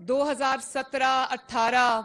2017-18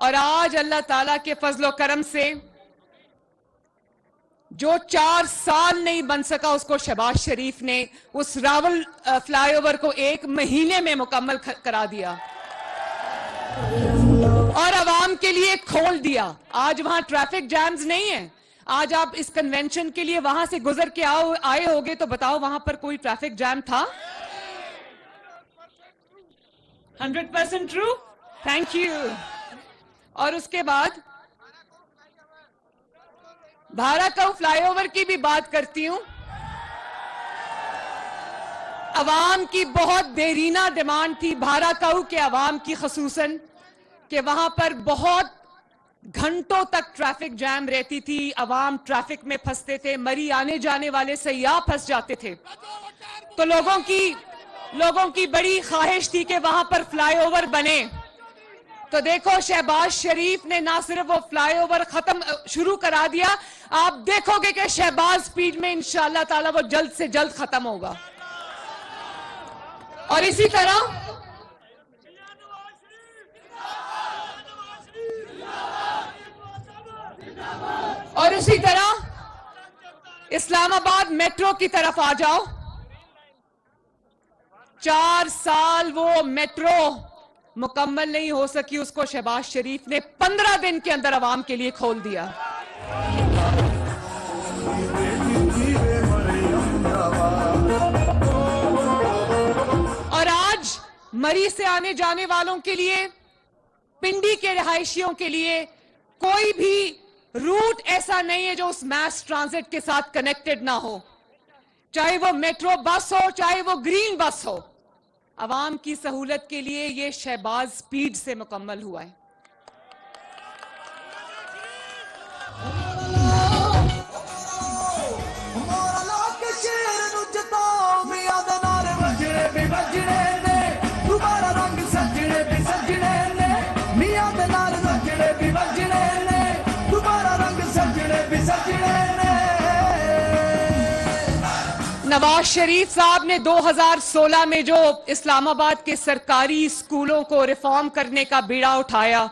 اور آج اللہ تعالیٰ کے فضل و کرم سے جو 4 سال نہیں بن سکا اس کو شہباز شریف نے اس راول فلائی اوور کو 1 مہینے میں مکمل کرا دیا اور عوام کے لیے کھول دیا. آج وہاں ٹریفک جیمز نہیں ہیں. آج آپ اس کنونشن کے لیے وہاں سے گزر کے آئے ہوگے تو بتاؤ وہاں پر کوئی ٹریفک جیم تھا؟ 100% ٹرو. Thank you. اور اس کے بعد بھاراکاؤ فلائی اوور کی بھی بات کرتی ہوں. عوام کی بہت دیرینہ ڈیمانڈ تھی بھاراکاؤ کے عوام کی خصوصاً کہ وہاں پر بہت گھنٹوں تک ٹریفک جام رہتی تھی. عوام ٹریفک میں پھنستے تھے. مری آنے جانے والے سیاح پھنس جاتے تھے. تو لوگوں کی بڑی خواہش تھی کہ وہاں پر فلائی اوور بنے. تو دیکھو شہباز شریف نے نہ صرف وہ فلائی اوور شروع کرا دیا, آپ دیکھو گے کہ شہباز سپیڈ میں انشاءاللہ تعالی وہ جلد سے جلد ختم ہوگا. اور اسی طرح اسلام آباد میٹرو کی طرف آ جاؤ. 4 سال وہ میٹرو مکمل نہیں ہو سکی, اس کو شہباز شریف نے 15 دن کے اندر عوام کے لیے کھول دیا. اور آج مری سے آنے جانے والوں کے لیے, پنڈی کے رہائشیوں کے لیے کوئی بھی روٹ ایسا نہیں ہے جو اس میس ٹرانزٹ کے ساتھ کنیکٹڈ نہ ہو, چاہے وہ میٹرو بس ہو چاہے وہ گرین بس ہو. عوام کی سہولت کے لیے یہ شہباز سپیڈ سے مکمل ہوا ہے. نواز شریف صاحب نے 2016 میں جو اسلام آباد کے سرکاری اسکولوں کو ریفارم کرنے کا بیڑا اٹھایا,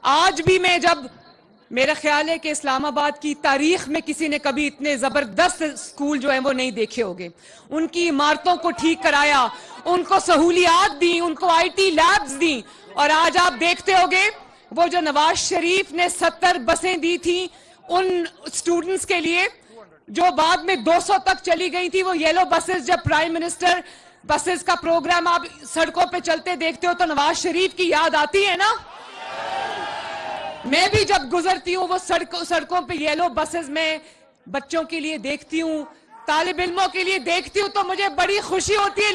آج بھی میرا خیال ہے کہ اسلام آباد کی تاریخ میں کسی نے کبھی اتنے زبردست اسکول جو ہیں وہ نہیں دیکھے ہوگے. ان کی عمارتوں کو ٹھیک کرایا, ان کو سہولیات دی, ان کو آئی ٹی لیبز دی. اور آج آپ دیکھتے ہوگے وہ جو نواز شریف نے 70 بسیں دی تھیں ان اسٹوڈنٹس کے لیے جو بعد میں 200 تک چلی گئی تھی, وہ یلو بسز, جب پرائم منسٹر بسز کا پروگرام آپ سڑکوں پہ چلتے دیکھتے ہو تو نواز شریف کی یاد آتی ہے نا. میں بھی جب گزرتی ہوں وہ سڑکوں پہ یلو بسز میں بچوں کے لیے دیکھتی ہوں, طالب علموں کے لیے دیکھتی ہوں تو مجھے بڑی خوشی ہوتی ہے.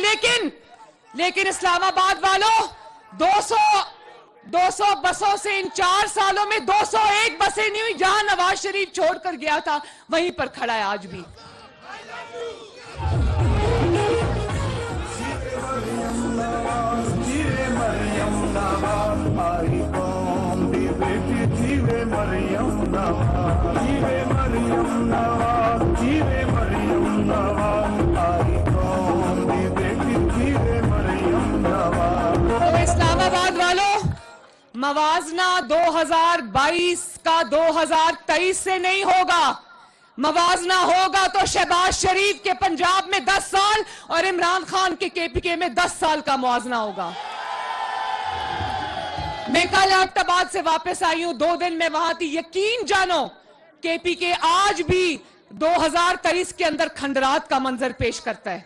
لیکن اسلام آباد والوں 200 بسوں سے ان 4 سالوں میں 201 بسیں نہیں ہوئی. جہاں نواز شریف چھوڑ کر گیا تھا وہیں پر کھڑا ہے آج بھی. اسلام آباد والوں, موازنہ 2022 کا 2023 سے نہیں ہوگا. موازنہ ہوگا تو شہباز شریف کے پنجاب میں 10 سال اور عمران خان کے KPK میں 10 سال کا موازنہ ہوگا. میں کل ایبٹ آباد سے واپس آئی ہوں, 2 دن میں وہاں تھی. یقین جانو KPK آج بھی 2023 کے اندر کھنڈرات کا منظر پیش کرتا ہے.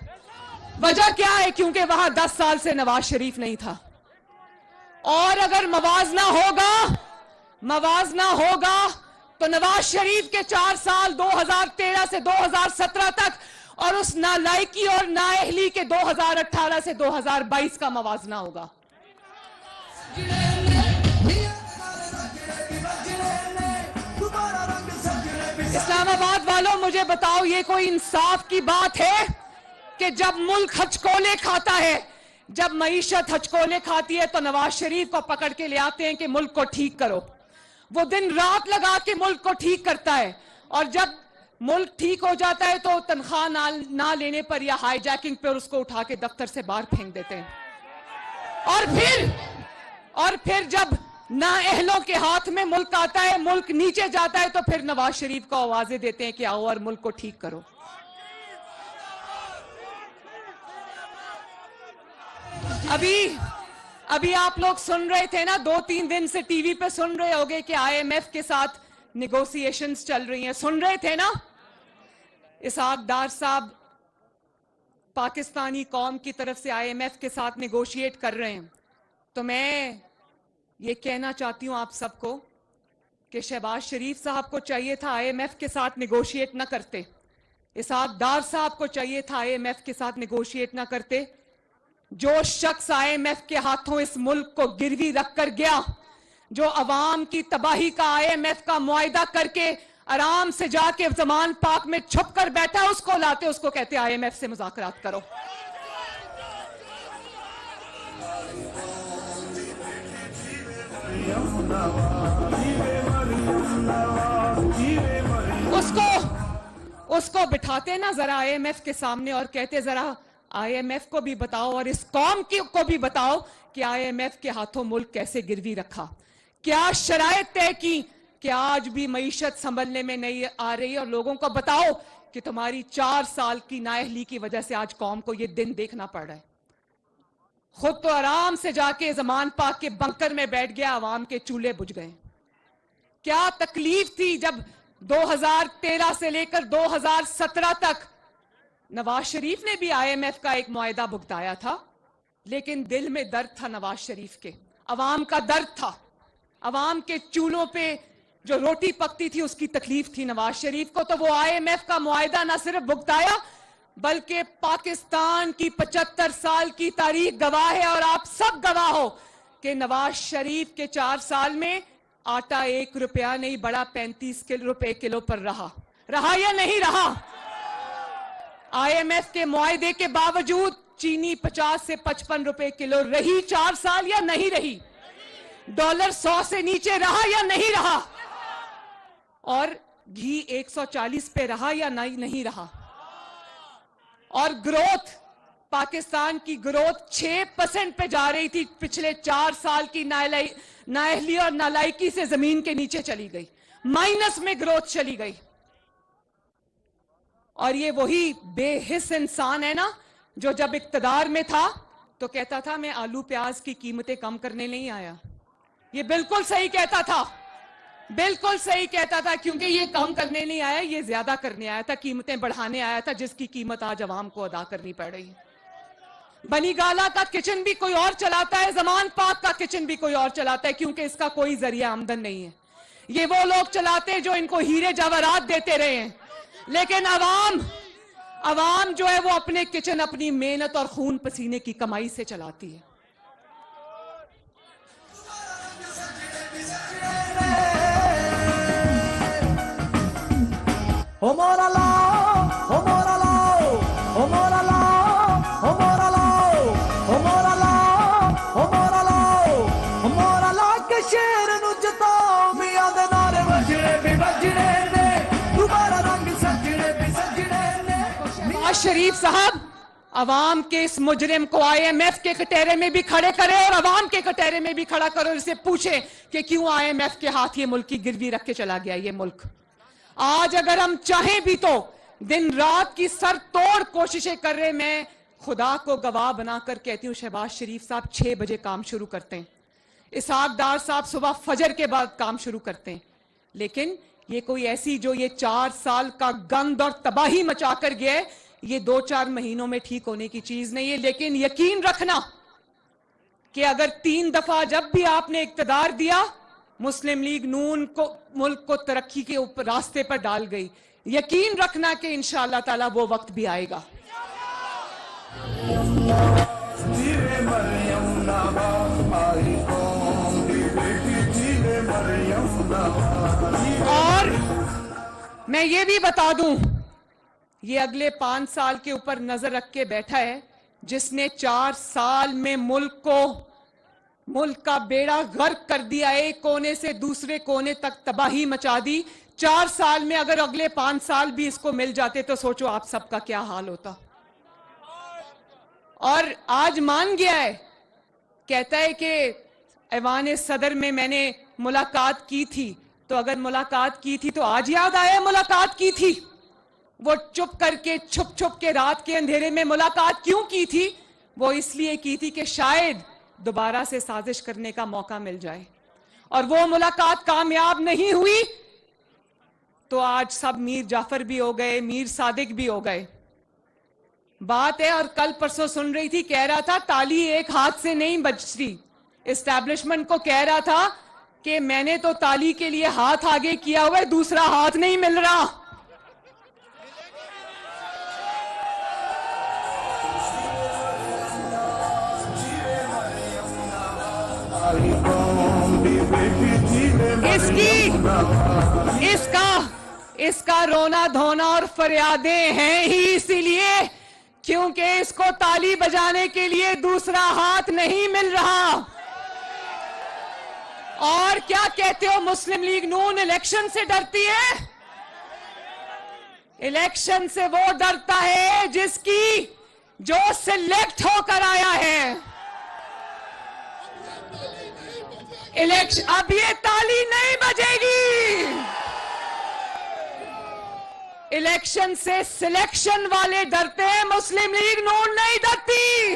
وجہ کیا ہے؟ کیونکہ وہاں 10 سال سے نواز شریف نہیں تھا. اور اگر موازنہ ہوگا تو نواز شریف کے 4 سال 2013 سے 2017 تک اور اس نالائکی اور نااہلی کے 2018 سے 2022 کا موازنہ ہوگا. اسلام آباد والوں مجھے بتاؤ, یہ کوئی انصاف کی بات ہے کہ جب ملک ہچکولے کھاتا ہے, جب معیشت ہچکولے کھاتی ہے تو نواز شریف کو پکڑ کے لے آتے ہیں کہ ملک کو ٹھیک کرو. وہ دن رات لگا کے ملک کو ٹھیک کرتا ہے, اور جب ملک ٹھیک ہو جاتا ہے تو تنخواہ نہ لینے پر یا ہائی جیکنگ پر اس کو اٹھا کے دفتر سے باہر پھینک دیتے ہیں. اور پھر جب نہ اہلوں کے ہاتھ میں ملک آتا ہے, ملک نیچے جاتا ہے تو پھر نواز شریف کو آوازیں دیتے ہیں کہ آؤ اور ملک کو ٹھیک کرو. ابھی آپ لوگ سن رہے تھے نا, 2-3 دن سے ٹی وی پہ سن رہے ہوگے کہ آئی ایم ایف کے ساتھ نیگوسیشنز چل رہی ہیں, سن رہے تھے نا. اسحاق ڈار صاحب پاکستانی قوم کی طرف سے آئی ایم ایف کے ساتھ نیگوشیٹ کر رہے ہیں. تو میں یہ کہنا چاہتی ہوں آپ سب کو کہ شہباز شریف صاحب کو چاہیے تھا آئی ایم ایف کے ساتھ نیگوشیٹ نہ کرتے, اسحاق ڈار صاحب کو چاہیے تھا آئی ایم ایف کے ساتھ نیگوشیٹ نہ کرتے. جو شخص آئی ایم ایف کے ہاتھوں اس ملک کو گروی رکھ کر گیا, جو عوام کی تباہی کا آئی ایم ایف کا معاہدہ کر کے آرام سے جا کے زمان پاک میں چھپ کر بیٹھا, اس کو لاتے, اس کو کہتے آئی ایم ایف سے مذاکرات کرو. اس کو بٹھاتے نا ذرا آئی ایم ایف کے سامنے اور کہتے ذرا آئی ایم ایف کو بھی بتاؤ اور اس قوم کو بھی بتاؤ کہ آئی ایم ایف کے ہاتھوں ملک کیسے گروی رکھا, کیا شرائط طے کی کہ آج بھی معیشت سنبھلنے میں نہیں آ رہی, اور لوگوں کو بتاؤ کہ تمہاری 4 سال کی نااہلی کی وجہ سے آج قوم کو یہ دن دیکھنا پڑ رہا ہے. خود تو آرام سے جا کے زمان پاک کے بنکر میں بیٹھ گیا, عوام کے چولہے بجھ گئے. کیا تکلیف تھی جب 2013 سے لے کر 2017 تک نواز شریف نے بھی آئی ایم ایف کا ایک معاہدہ بھگتایا تھا, لیکن دل میں درد تھا نواز شریف کے, عوام کا درد تھا, عوام کے چولہوں پہ جو روٹی پکتی تھی اس کی تکلیف تھی نواز شریف کو. تو وہ آئی ایم ایف کا معاہدہ نہ صرف بھگتایا بلکہ پاکستان کی 75 سال کی تاریخ گواہ ہے, اور آپ سب گواہ ہو کہ نواز شریف کے 4 سال میں آٹا 1 روپیہ نہیں بڑا 35 روپے کلو پر رہا یا نہیں رہا. آئی ایم ایف کے معاہدے کے باوجود چینی 50 سے 55 روپے کلو رہی 4 سال یا نہیں رہی, ڈالر 100 سے نیچے رہا یا نہیں رہا, اور گھی 140 پہ رہا یا نہیں رہا. اور گروتھ, پاکستان کی گروتھ 6% پہ جا رہی تھی, پچھلے 4 سال کی نااہلی اور نالائکی سے زمین کے نیچے چلی گئی, مائنس میں گروتھ چلی گئی. اور یہ وہی بے حس انسان ہے نا جو جب اقتدار میں تھا تو کہتا تھا میں آلو پیاز کی قیمتیں کم کرنے نہیں آیا. یہ بالکل صحیح کہتا تھا, بالکل صحیح کہتا تھا, کیونکہ یہ کم کرنے نہیں آیا, یہ زیادہ کرنے آیا تھا, قیمتیں بڑھانے آیا تھا, جس کی قیمت آج عوام کو ادا کرنی پڑ رہی ہے. بنی گالا کا کچن بھی کوئی اور چلاتا ہے, زمان پاک کا کچن بھی کوئی اور چلاتا ہے, کیونکہ اس کا کوئی ذریعہ آمدن نہیں ہے. یہ وہ لوگ چلاتے ہیں جو ان کو ہیرے جواہرات دیتے رہے ہیں, لیکن عوام جو ہے وہ اپنے کچن اپنی محنت اور خون پسینے کی کمائی سے چلاتی ہے. شریف صاحب عوام کے اس مجرم کو آئی ایم ایف کے کٹہرے میں بھی کھڑے کرے اور عوام کے کٹہرے میں بھی کھڑا کرو, اسے پوچھے کہ کیوں آئی ایم ایف کے ہاتھ یہ ملک کی گروی رکھ کے چلا گیا. یہ ملک آج اگر ہم چاہیں بھی تو دن رات کی سر توڑ کوششیں کر رہے. میں خدا کو گواہ بنا کر کہتی ہوں شہباز شریف صاحب 6 بجے کام شروع کرتے ہیں, اسحاق ڈار صاحب صبح فجر کے بعد کام شروع کرتے ہیں, لیکن یہ کوئی ایسی جو یہ 4 سال کا گند اور تباہی مچا کر گیا ہے, یہ 2-4 مہینوں میں ٹھیک ہونے کی چیز نہیں ہے. لیکن یقین رکھنا کہ اگر 3 دفعہ جب بھی آپ نے اقتدار دیا, مسلم لیگ نون کو ملک کو ترقی کے اوپر راستے پر ڈال گئی. یقین رکھنا کہ انشاءاللہ تعالی وہ وقت بھی آئے گا. اور میں یہ بھی بتا دوں, یہ اگلے 5 سال کے اوپر نظر رکھ کے بیٹھا ہے جس نے 4 سال میں ملک کا بیڑا غرق کر دیا, ایک کونے سے دوسرے کونے تک تباہی مچا دی. 4 سال میں اگر اگلے 5 سال بھی اس کو مل جاتے تو سوچو آپ سب کا کیا حال ہوتا. اور آج مان گیا ہے, کہتا ہے کہ ایوان صدر میں میں نے ملاقات کی تھی، تو اگر ملاقات کی تھی تو آج یاد آیا ملاقات کی تھی؟ وہ چپ کر کے چھپ چھپ کے رات کے اندھیرے میں ملاقات کیوں کی تھی؟ وہ اس لیے کی تھی کہ شاید دوبارہ سے سازش کرنے کا موقع مل جائے، اور وہ ملاقات کامیاب نہیں ہوئی تو آج سب میر جعفر بھی ہو گئے، میر صادق بھی ہو گئے۔ بات ہے، اور کل پرسوں سن رہی تھی، کہہ رہا تھا تالی ایک ہاتھ سے نہیں بجتی، اسٹیبلشمنٹ کو کہہ رہا تھا کہ میں نے تو تالی کے لیے ہاتھ آگے کیا ہوا ہے، دوسرا ہاتھ نہیں مل رہا۔ اس کا رونا دھونا اور فریادیں ہیں ہی اسی لیے کیونکہ اس کو تالی بجانے کے لیے دوسرا ہاتھ نہیں مل رہا۔ اور کیا کہتے ہو، مسلم لیگ نون الیکشن سے ڈرتی ہے؟ الیکشن سے وہ ڈرتا ہے جس کی جو سلیکٹ ہو کر آیا ہے۔ اب یہ تالی نہیں بجے گی۔ الیکشن سے سلیکشن والے ڈرتے ہیں، مسلم لیگ نون نہیں ڈرتی۔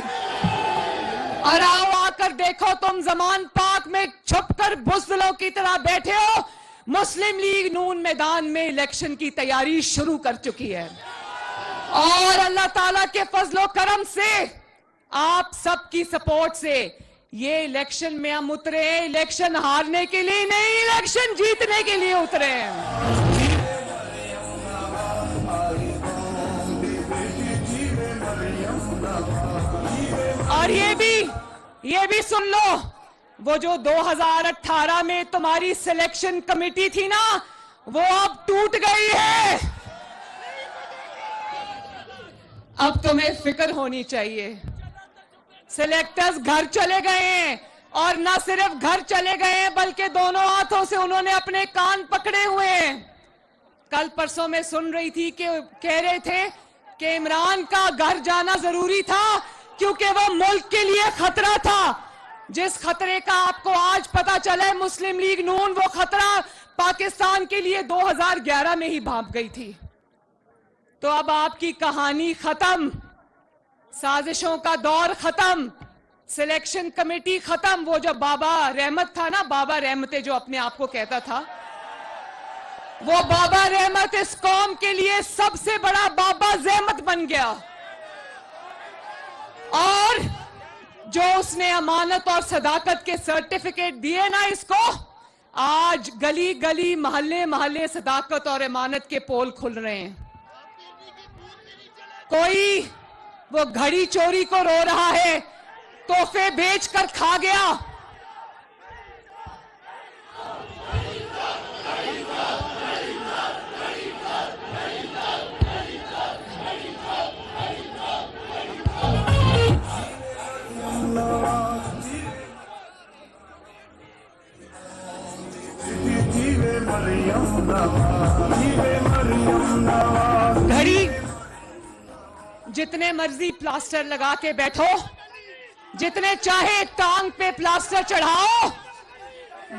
اور آ کر دیکھو، تم زمان پاک میں چھپ کر بزدلوں کی طرح بیٹھے ہو، مسلم لیگ نون میدان میں الیکشن کی تیاری شروع کر چکی ہے، اور اللہ تعالیٰ کے فضل و کرم سے، آپ سب کی سپورٹ سے یہ الیکشن میں ہم اترے ہیں، الیکشن ہارنے کے لیے نہیں، الیکشن جیتنے کے لیے اترے ہیں۔ اور یہ بھی سن لو، وہ جو 2018 میں تمہاری سلیکشن کمیٹی تھی نا، وہ اب ٹوٹ گئی ہے۔ اب تمہیں فکر ہونی چاہیے، سلیکٹرز گھر چلے گئے ہیں، اور نہ صرف گھر چلے گئے ہیں بلکہ دونوں ہاتھوں سے انہوں نے اپنے کان پکڑے ہوئے ہیں۔ کل پرسوں میں سن رہی تھی کہ کہہ رہے تھے کہ عمران کا گھر جانا ضروری تھا کیونکہ وہ ملک کے لیے خطرہ تھا۔ جس خطرے کا آپ کو آج پتا چلا ہے، مسلم لیگ نون وہ خطرہ پاکستان کے لیے 2011 میں ہی بھانپ گئی تھی۔ تو اب آپ کی کہانی ختم، سازشوں کا دور ختم، سلیکشن کمیٹی ختم۔ وہ جو بابا رحمت تھا نا، بابا رحمت جو اپنے آپ کو کہتا تھا، وہ بابا رحمت اس قوم کے لیے سب سے بڑا بابا زحمت بن گیا، اور جو اس نے امانت اور صداقت کے سرٹیفکیٹ دیے نا اس کو، آج گلی گلی محلے محلے صداقت اور امانت کے پول کھل رہے ہیں۔ کوئی وہ گھڑی چوری کو رو رہا ہے، تحفے بیچ کر کھا گیا۔ گھڑی جتنے مرضی پلاسٹر لگا کے بیٹھو، جتنے چاہے ٹانگ پہ پلاسٹر چڑھاؤ،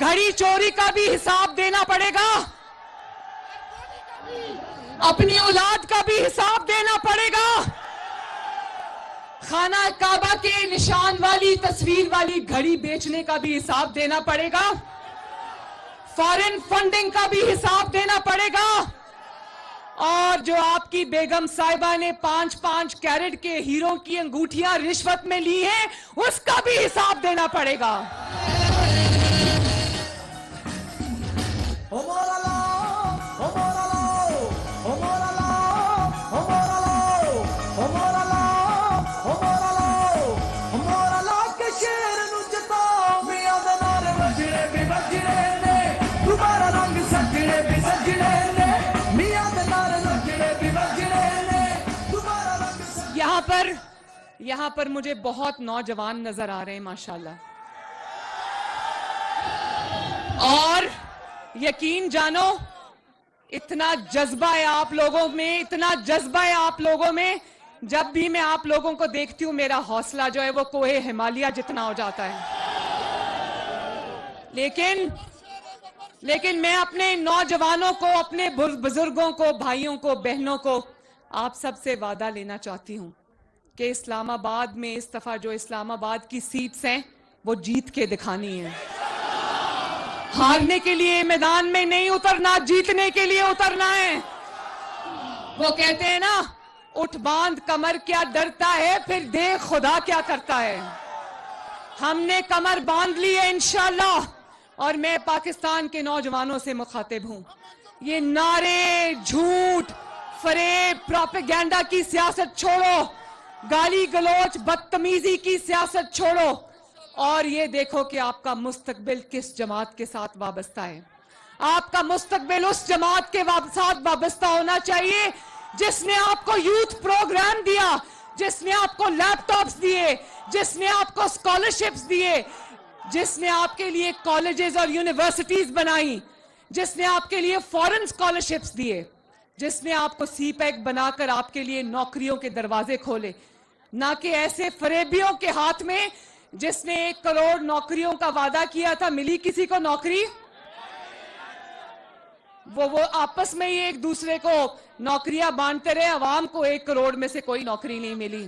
گھڑی چوری کا بھی حساب دینا پڑے گا، اپنی اولاد کا بھی حساب دینا پڑے گا، خانہ کعبہ کے نشان والی تصویر والی گھڑی بیچنے کا بھی حساب دینا پڑے گا، فارن فنڈنگ کا بھی حساب دینا پڑے گا، اور جو آپ کی بیگم صاحبہ نے 5 کیرٹ کے ہیروں کی انگوٹھیاں رشوت میں لی ہیں، اس کا بھی حساب دینا پڑے گا۔ یہاں پر مجھے بہت نوجوان نظر آ رہے ہیں ماشاءاللہ، اور یقین جانو اتنا جذبہ ہے آپ لوگوں میں، اتنا جذبہ ہے آپ لوگوں میں، جب بھی میں آپ لوگوں کو دیکھتی ہوں میرا حوصلہ جو ہے وہ کوہ ہمالیہ جتنا ہو جاتا ہے۔ لیکن میں اپنے نوجوانوں کو، اپنے بزرگوں کو، بھائیوں کو، بہنوں کو، آپ سب سے وعدہ لینا چاہتی ہوں کہ اسلام آباد میں اس دفعہ جو اسلام آباد کی سیٹس ہیں وہ جیت کے دکھانی ہیں. ہارنے کے لیے میدان میں نہیں اترنا، جیتنے کے لیے اترنا ہے. وہ کہتے ہیں نا، اٹھ باندھ کمر کیا ڈرتا ہے، پھر دیکھ خدا کیا کرتا ہے. ہم نے کمر باندھ لی ہے انشاءاللہ. اور میں پاکستان کے نوجوانوں سے مخاطب ہوں، یہ نعرے، جھوٹ، فریب، پروپیگنڈا کی سیاست چھوڑو، گالی گلوچ، بدتمیزی کی سیاست چھوڑو، اور یہ دیکھو کہ آپ کا مستقبل کس جماعت کے ساتھ وابستہ ہے. آپ کا مستقبل اس جماعت کے ساتھ وابستہ ہونا چاہیے جس نے آپ کو یوتھ پروگرام دیا، جس نے آپ کو لیپ ٹاپس دیے، جس نے آپ کو اسکالرشپس دیے، جس نے آپ کے لیے کالجز اور یونیورسٹیز بنائی، جس نے آپ کے لیے فورن اسکالرشپس دیے، جس نے آپ کو سی پیک بنا کر آپ کے لیے نوکریوں کے دروازے کھولے، نہ کہ ایسے فریبیوں کے ہاتھ میں جس نے 1 کروڑ نوکریوں کا وعدہ کیا تھا. ملی کسی کو نوکری؟ وہ آپس میں ہی ایک دوسرے کو نوکریاں بانٹتے رہے. عوام کو 1 کروڑ میں سے کوئی نوکری نہیں ملی،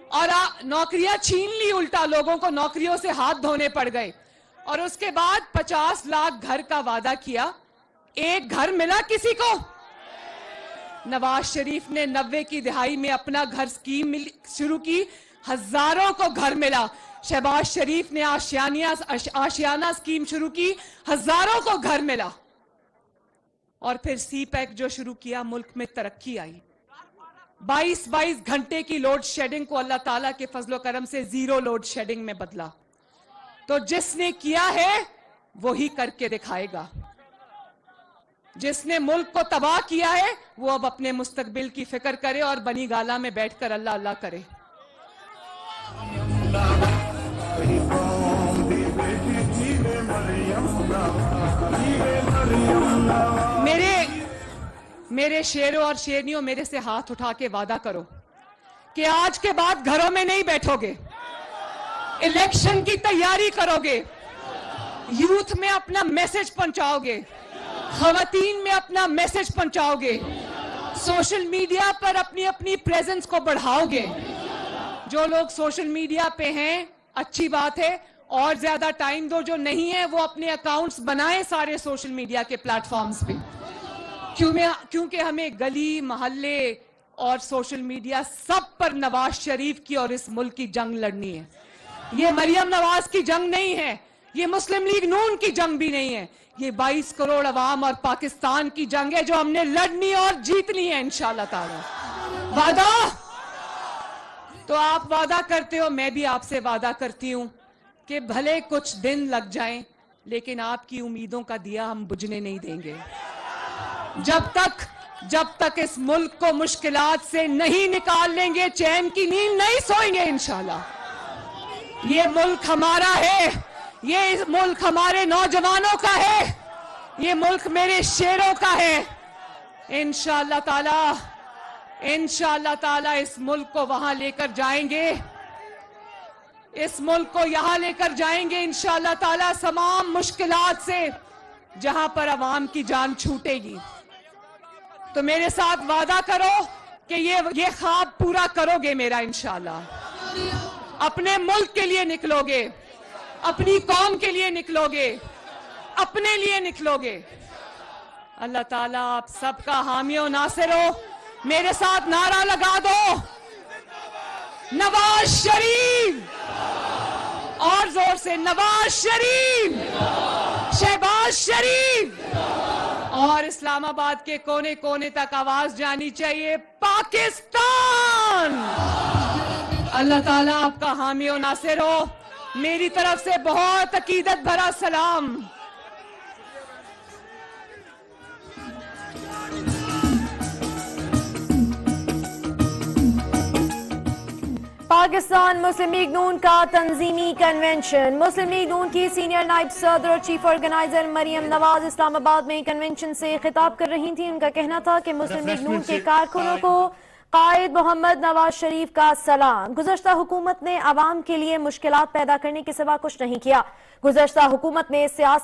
اور نوکریاں چھین لی. الٹا لوگوں کو نوکریوں سے ہاتھ دھونے پڑ گئے. اور اس کے بعد 50 لاکھ گھر کا وعدہ کیا، 1 گھر ملا کسی کو؟ نواز شریف نے 90 کی دہائی میں اپنا گھر اسکیم شروع کی، ہزاروں کو گھر ملا. شہباز شریف نے آشیانہ اسکیم شروع کی، ہزاروں کو گھر ملا. اور پھر سی پیک جو شروع کیا، ملک میں ترقی آئی. 22 گھنٹے کی لوڈ شیڈنگ کو اللہ تعالیٰ کے فضل و کرم سے 0 لوڈ شیڈنگ میں بدلا. تو جس نے کیا ہے وہی کر کے دکھائے گا. جس نے ملک کو تباہ کیا ہے وہ اب اپنے مستقبل کی فکر کرے اور بنی گالا میں بیٹھ کر اللہ اللہ کرے. میرے شیروں اور شیرنیوں، میرے سے ہاتھ اٹھا کے وعدہ کرو کہ آج کے بعد گھروں میں نہیں بیٹھو گے، الیکشن کی تیاری کرو گے، یوتھ میں اپنا میسج پہنچاؤ گے، خواتین میں اپنا میسج پہنچاؤ گے، سوشل میڈیا پر اپنی پریزنس کو بڑھاؤ گے. جو لوگ سوشل میڈیا پہ ہیں اچھی بات ہے، اور زیادہ ٹائم دو. جو نہیں ہے وہ اپنے اکاؤنٹس بنائیں سارے سوشل میڈیا کے پلیٹ فارمز پہ، کیونکہ ہمیں گلی محلے اور سوشل میڈیا سب پر نواز شریف کی اور اس ملک کی جنگ لڑنی ہے. یہ مریم نواز کی جنگ نہیں ہے، یہ مسلم لیگ نون کی جنگ بھی نہیں ہے، یہ 22 کروڑ عوام اور پاکستان کی جنگ ہے جو ہم نے لڑنی اور جیتنی ہے انشاءاللہ تعالی. وعدہ؟ تو آپ وعدہ کرتے ہو، میں بھی آپ سے وعدہ کرتی ہوں کہ بھلے کچھ دن لگ جائیں لیکن آپ کی امیدوں کا دیا ہم بجھنے نہیں دیں گے. جب تک اس ملک کو مشکلات سے نہیں نکال لیں گے، چین کی نیند نہیں سوئیں گے انشاءاللہ. یہ ملک ہمارا ہے، یہ ملک ہمارے نوجوانوں کا ہے، یہ ملک میرے شیروں کا ہے. انشاءاللہ تعالی اس ملک کو وہاں لے کر جائیں گے، اس ملک کو یہاں لے کر جائیں گے انشاءاللہ تعالی تمام مشکلات سے، جہاں پر عوام کی جان چھوٹے گی. تو میرے ساتھ وعدہ کرو کہ یہ خواب پورا کرو گے میرا انشاءاللہ. اپنے ملک کے لیے نکلو گے، اپنی قوم کے لیے نکلو گے، اپنے لیے نکلو گے. اللہ تعالیٰ آپ سب کا حامی و ناصر ہو. میرے ساتھ نعرہ لگا دو، نواز شریف، اور زور سے نواز شریف، شہباز شریف. اور اسلام آباد کے کونے کونے تک آواز جانی چاہیے، پاکستان. اللہ تعالیٰ آپ کا حامی و ناصر ہو. میری طرف سے بہت عقیدت بھرا سلام. پاکستان مسلم لیگ نون کا تنظیمی کنونشن. مسلم لیگ نون کی سینئر نائب صدر اور چیف آرگنائزر مریم نواز اسلام آباد میں کنونشن سے خطاب کر رہی تھیں. ان کا کہنا تھا کہ مسلم لیگ نون کے کارکنوں کو قائد محمد نواز شریف کا سلام۔ گزشتہ حکومت نے عوام کے لیے مشکلات پیدا کرنے کے سوا کچھ نہیں کیا۔ گزشتہ حکومت نے سیاست